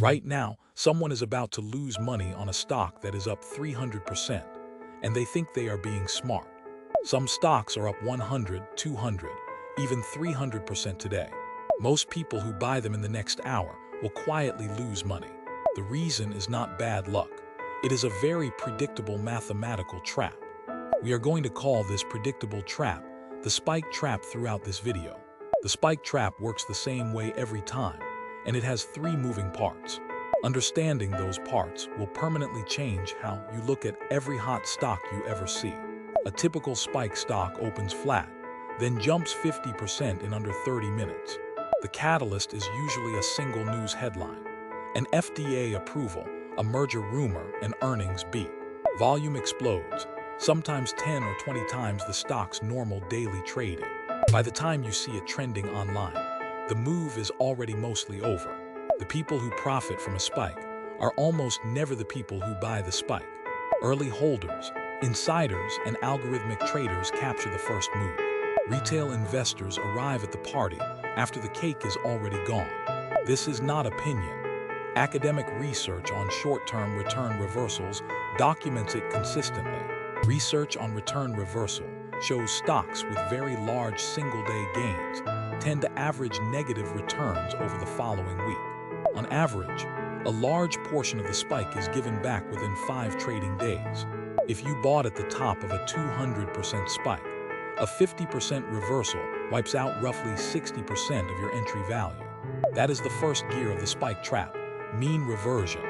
Right now, someone is about to lose money on a stock that is up 300%, and they think they are being smart. Some stocks are up 100, 200, even 300% today. Most people who buy them in the next hour will quietly lose money. The reason is not bad luck. It is a very predictable mathematical trap. We are going to call this predictable trap the spike trap throughout this video. The spike trap works the same way every time, and it has three moving parts. Understanding those parts will permanently change how you look at every hot stock you ever see. A typical spike stock opens flat, then jumps 50% in under 30 minutes. The catalyst is usually a single news headline, an FDA approval, a merger rumor, an earnings beat. Volume explodes, sometimes 10 or 20 times the stock's normal daily trading. By the time you see it trending online, the move is already mostly over. The people who profit from a spike are almost never the people who buy the spike. Early holders, insiders, and algorithmic traders capture the first move. Retail investors arrive at the party after the cake is already gone. This is not opinion. Academic research on short-term return reversals documents it consistently. Research on return reversal shows stocks with very large single-day gains tend to average negative returns over the following week. On average, a large portion of the spike is given back within 5 trading days. If you bought at the top of a 200% spike, a 50% reversal wipes out roughly 60% of your entry value. That is the first gear of the spike trap, mean reversion.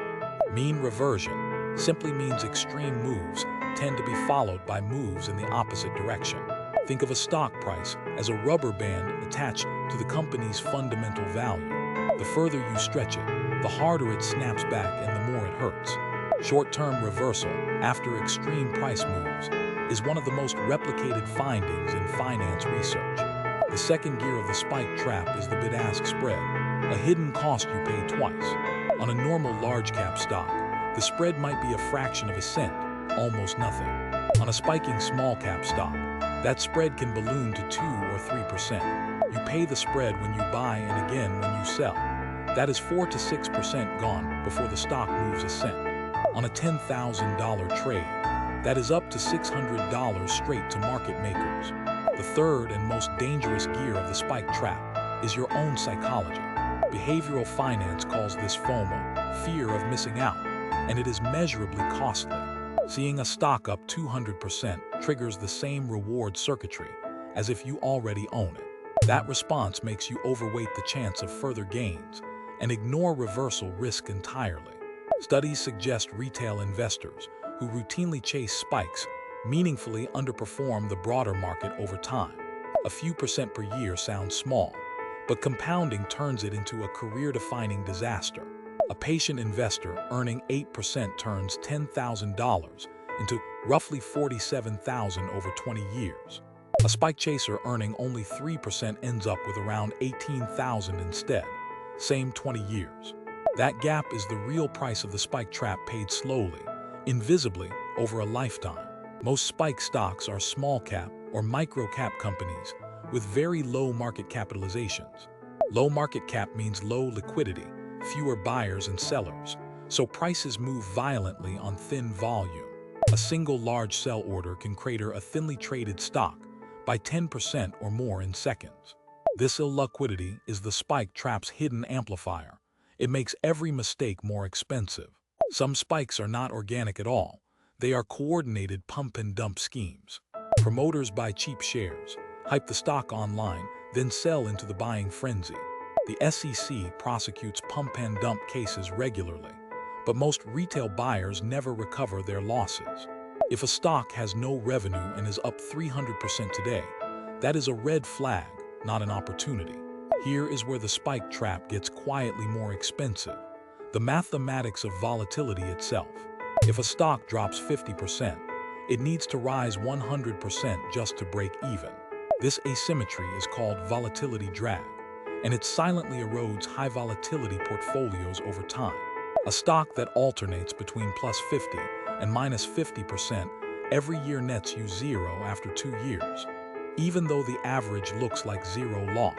Mean reversion simply means extreme moves tend to be followed by moves in the opposite direction. Think of a stock price as a rubber band attached to the company's fundamental value. The further you stretch it, the harder it snaps back and the more it hurts. Short-term reversal after extreme price moves is one of the most replicated findings in finance research. The second gear of the spike trap is the bid-ask spread, a hidden cost you pay twice. On a normal large-cap stock, the spread might be a fraction of a cent, almost nothing. On a spiking small-cap stock, that spread can balloon to 2 or 3%. You pay the spread when you buy and again when you sell. That is 4 to 6% gone before the stock moves a cent. On a $10,000 trade, that is up to $600 straight to market makers. The third and most dangerous gear of the spike trap is your own psychology. Behavioral finance calls this FOMO, fear of missing out, and it is measurably costly. Seeing a stock up 200% triggers the same reward circuitry as if you already own it. That response makes you overweight the chance of further gains and ignore reversal risk entirely. Studies suggest retail investors who routinely chase spikes meaningfully underperform the broader market over time. A few percent per year sounds small, but compounding turns it into a career-defining disaster. A patient investor earning 8% turns $10,000 into roughly $47,000 over 20 years. A spike chaser earning only 3% ends up with around $18,000 instead, same 20 years. That gap is the real price of the spike trap paid slowly, invisibly, over a lifetime. Most spike stocks are small-cap or micro-cap companies with very low market capitalizations. Low market cap means low liquidity, fewer buyers and sellers, so prices move violently on thin volume. A single large sell order can crater a thinly traded stock by 10% or more in seconds. This illiquidity is the spike trap's hidden amplifier. It makes every mistake more expensive. Some spikes are not organic at all. They are coordinated pump and dump schemes. Promoters buy cheap shares, hype the stock online, then sell into the buying frenzy. The SEC prosecutes pump and dump cases regularly, but most retail buyers never recover their losses. If a stock has no revenue and is up 300% today, that is a red flag, not an opportunity. Here is where the spike trap gets quietly more expensive. The mathematics of volatility itself. If a stock drops 50%, it needs to rise 100% just to break even. This asymmetry is called volatility drag, and it silently erodes high volatility portfolios over time. A stock that alternates between plus 50 and minus 50% every year nets you zero after 2 years, even though the average looks like zero loss.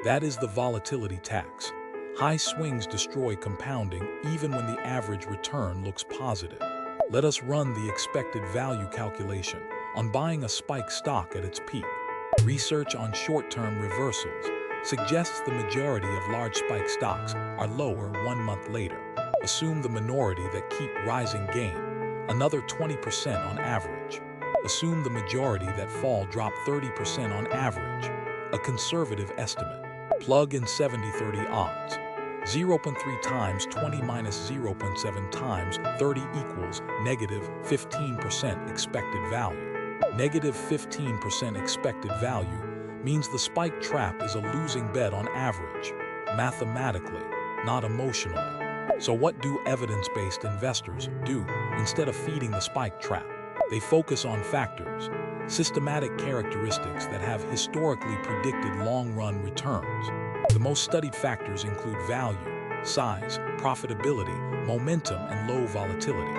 That is the volatility tax, High swings destroy compounding even when the average return looks positive. Let us run the expected value calculation on buying a spike stock at its peak. Research on short-term reversals suggests the majority of large spike stocks are lower 1 month later. Assume the minority that keep rising gain another 20% on average. Assume the majority that fall drop 30% on average, a conservative estimate. Plug in 70-30 odds. 0.3 times 20 minus 0.7 times 30 equals negative 15% expected value. Negative 15% expected value means the spike trap is a losing bet on average, mathematically, not emotionally. So what do evidence-based investors do instead of feeding the spike trap? They focus on factors, systematic characteristics that have historically predicted long-run returns. The most studied factors include value, size, profitability, momentum, and low volatility.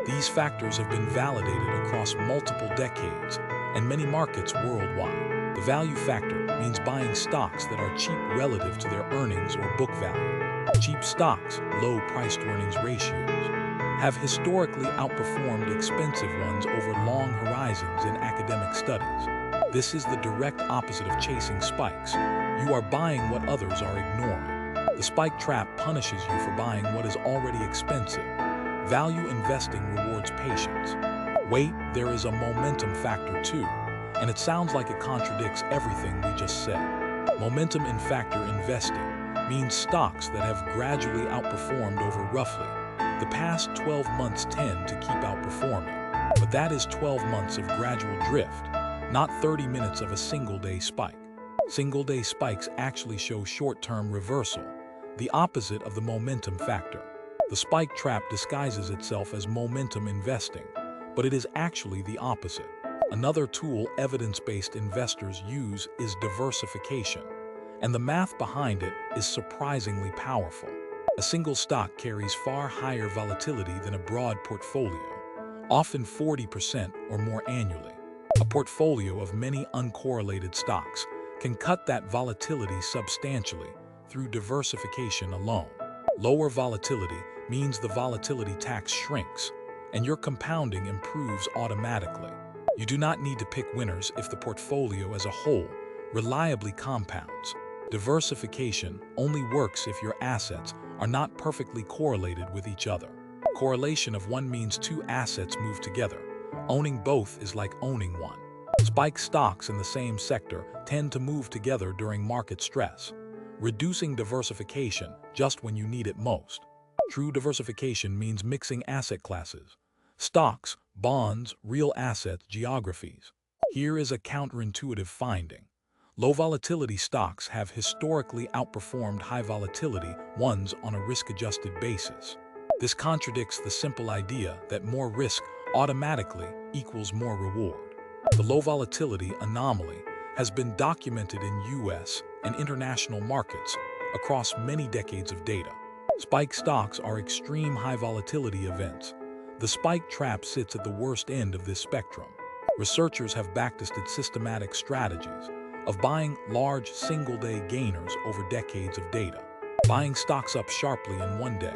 These factors have been validated across multiple decades and many markets worldwide. The value factor means buying stocks that are cheap relative to their earnings or book value. Cheap stocks, low price-to-earnings ratios, have historically outperformed expensive ones over long horizons in academic studies. This is the direct opposite of chasing spikes. You are buying what others are ignoring. The spike trap punishes you for buying what is already expensive. Value investing rewards patience. Wait, there is a momentum factor too, and it sounds like it contradicts everything we just said. Momentum in factor investing means stocks that have gradually outperformed over roughly the past 12 months tend to keep outperforming. But that is 12 months of gradual drift, not 30 minutes of a single-day spike. Single-day spikes actually show short-term reversal, the opposite of the momentum factor. The spike trap disguises itself as momentum investing, but it is actually the opposite. Another tool evidence-based investors use is diversification, and the math behind it is surprisingly powerful. A single stock carries far higher volatility than a broad portfolio, often 40% or more annually. A portfolio of many uncorrelated stocks can cut that volatility substantially through diversification alone. Lower volatility means the volatility tax shrinks, and your compounding improves automatically. You do not need to pick winners if the portfolio as a whole reliably compounds. Diversification only works if your assets are not perfectly correlated with each other. Correlation of one means two assets move together. Owning both is like owning one. Spike stocks in the same sector tend to move together during market stress, reducing diversification just when you need it most. True diversification means mixing asset classes, stocks, bonds, real assets, geographies. Here is a counterintuitive finding. Low volatility stocks have historically outperformed high volatility ones on a risk-adjusted basis. This contradicts the simple idea that more risk automatically equals more reward. The low volatility anomaly has been documented in US and international markets across many decades of data. Spike stocks are extreme high volatility events. The spike trap sits at the worst end of this spectrum. Researchers have backtested systematic strategies of buying large single-day gainers over decades of data. Buying stocks up sharply in one day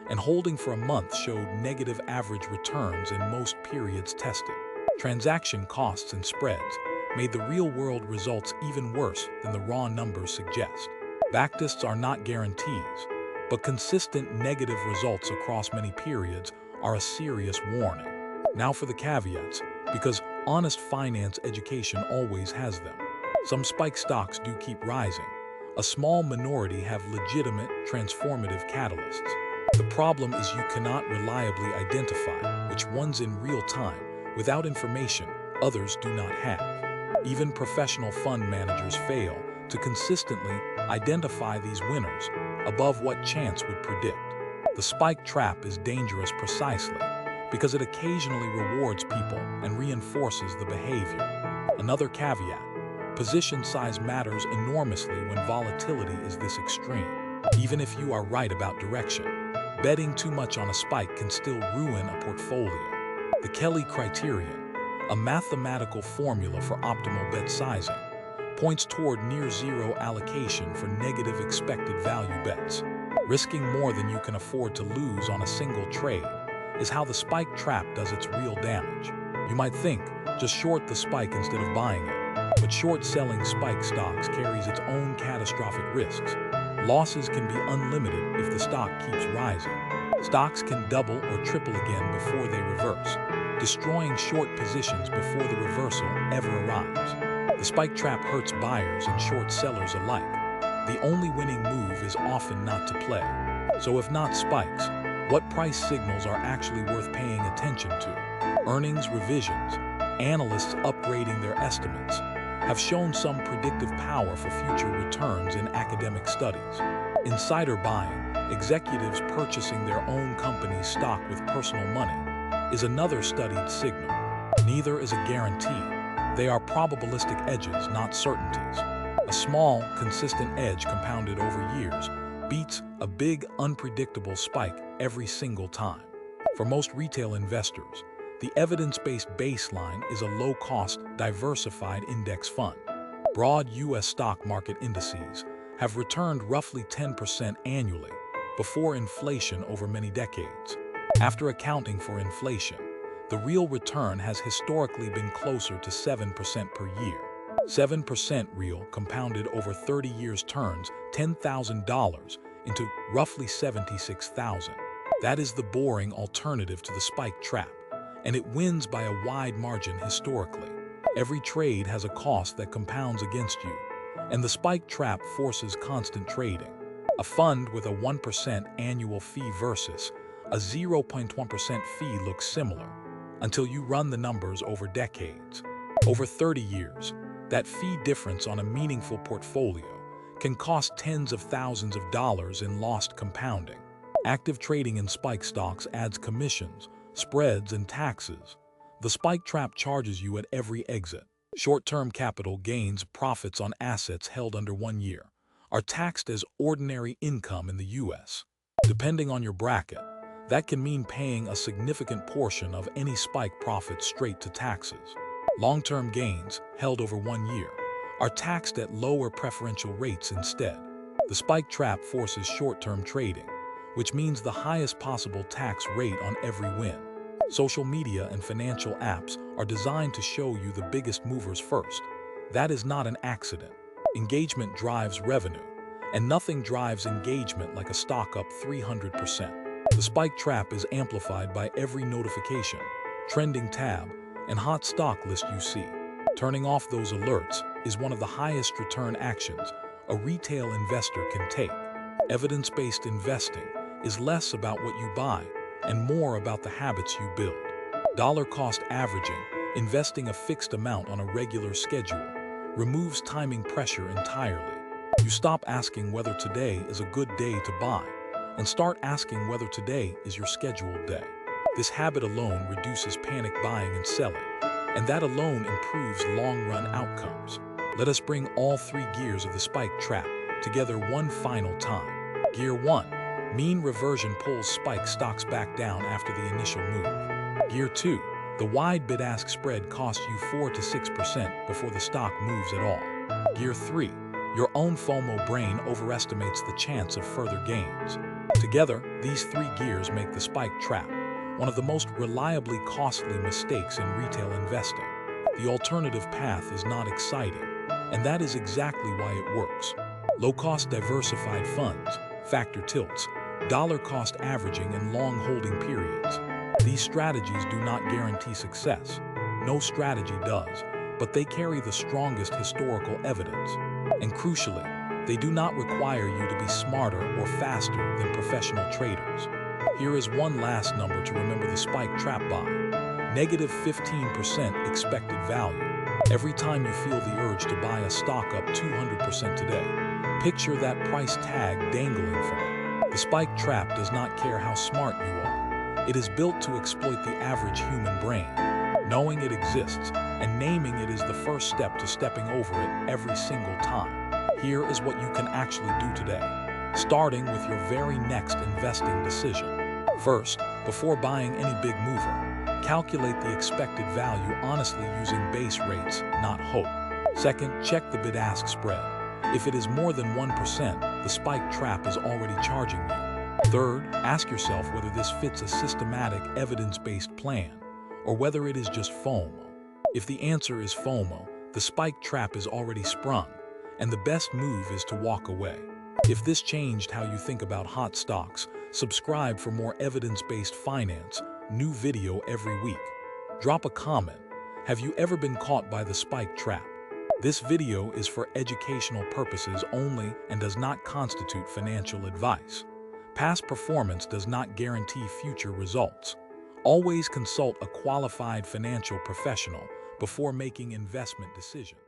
and holding for a month showed negative average returns in most periods tested. Transaction costs and spreads made the real-world results even worse than the raw numbers suggest. Backtests are not guarantees, but consistent negative results across many periods are a serious warning. Now for the caveats, because honest finance education always has them. Some spike stocks do keep rising. A small minority have legitimate, transformative catalysts. The problem is you cannot reliably identify which ones in real time without information others do not have. Even professional fund managers fail to consistently identify these winners above what chance would predict. The spike trap is dangerous precisely because it occasionally rewards people and reinforces the behavior. Another caveat. Position size matters enormously when volatility is this extreme. Even if you are right about direction, betting too much on a spike can still ruin a portfolio. The Kelly criterion, a mathematical formula for optimal bet sizing, points toward near zero allocation for negative expected value bets. Risking more than you can afford to lose on a single trade is how the spike trap does its real damage. You might think, just short the spike instead of buying it. But short selling spike stocks carries its own catastrophic risks. Losses can be unlimited if the stock keeps rising. Stocks can double or triple again before they reverse, destroying short positions before the reversal ever arrives. The spike trap hurts buyers and short sellers alike. The only winning move is often not to play. So if not spikes, what price signals are actually worth paying attention to? Earnings revisions, analysts upgrading their estimates, have shown some predictive power for future returns in academic studies. Insider buying, executives purchasing their own company's stock with personal money, is another studied signal. Neither is a guarantee. They are probabilistic edges, not certainties. A small, consistent edge compounded over years beats a big, unpredictable spike every single time. For most retail investors, the evidence-based baseline is a low-cost, diversified index fund. Broad U.S. stock market indices have returned roughly 10% annually before inflation over many decades. After accounting for inflation, the real return has historically been closer to 7% per year. 7% real compounded over 30 years turns $10,000 into roughly $76,000. That is the boring alternative to the spike trap, and it wins by a wide margin historically. Every trade has a cost that compounds against you, and the spike trap forces constant trading. A fund with a 1% annual fee versus a 0.1% fee looks similar until you run the numbers over decades. Over 30 years, that fee difference on a meaningful portfolio can cost tens of thousands of dollars in lost compounding. Active trading in spike stocks adds commissions, spreads, and taxes. The spike trap charges you at every exit. Short-term capital gains, profits on assets held under 1 year, are taxed as ordinary income in the U.S. Depending on your bracket, that can mean paying a significant portion of any spike profit straight to taxes. Long-term gains, held over 1 year, are taxed at lower preferential rates instead. The spike trap forces short-term trading, which means the highest possible tax rate on every win. Social media and financial apps are designed to show you the biggest movers first. That is not an accident. Engagement drives revenue, and nothing drives engagement like a stock up 300%. The spike trap is amplified by every notification, trending tab, and hot stock list you see. Turning off those alerts is one of the highest return actions a retail investor can take. Evidence-based investing is less about what you buy and more about the habits you build. Dollar-cost averaging, investing a fixed amount on a regular schedule, removes timing pressure entirely. You stop asking whether today is a good day to buy and start asking whether today is your scheduled day. This habit alone reduces panic buying and selling, and that alone improves long-run outcomes. Let us bring all 3 gears of the spike trap together one final time. Gear 1. Mean reversion pulls spike stocks back down after the initial move. Gear 2. The wide bid-ask spread costs you 4 to 6% before the stock moves at all. Gear 3. Your own FOMO brain overestimates the chance of further gains. Together, these 3 gears make the spike trap one of the most reliably costly mistakes in retail investing. The alternative path is not exciting, and that is exactly why it works. Low-cost diversified funds, factor tilts, dollar-cost averaging, and long holding periods. These strategies do not guarantee success. No strategy does, but they carry the strongest historical evidence. And crucially, they do not require you to be smarter or faster than professional traders. Here is one last number to remember the spike trap by. Negative 15% expected value. Every time you feel the urge to buy a stock up 200% today, picture that price tag dangling from it. The spike trap does not care how smart you are. It is built to exploit the average human brain. Knowing it exists and naming it is the first step to stepping over it every single time. Here is what you can actually do today, starting with your very next investing decision. First, before buying any big mover, calculate the expected value honestly using base rates, not hope. Second, check the bid-ask spread. If it is more than 1%, the spike trap is already charging you. Third, ask yourself whether this fits a systematic, evidence-based plan, or whether it is just FOMO. If the answer is FOMO, the spike trap is already sprung, and the best move is to walk away. If this changed how you think about hot stocks, subscribe for more evidence-based finance, new video every week. Drop a comment. Have you ever been caught by the spike trap? This video is for educational purposes only and does not constitute financial advice. Past performance does not guarantee future results. Always consult a qualified financial professional before making investment decisions.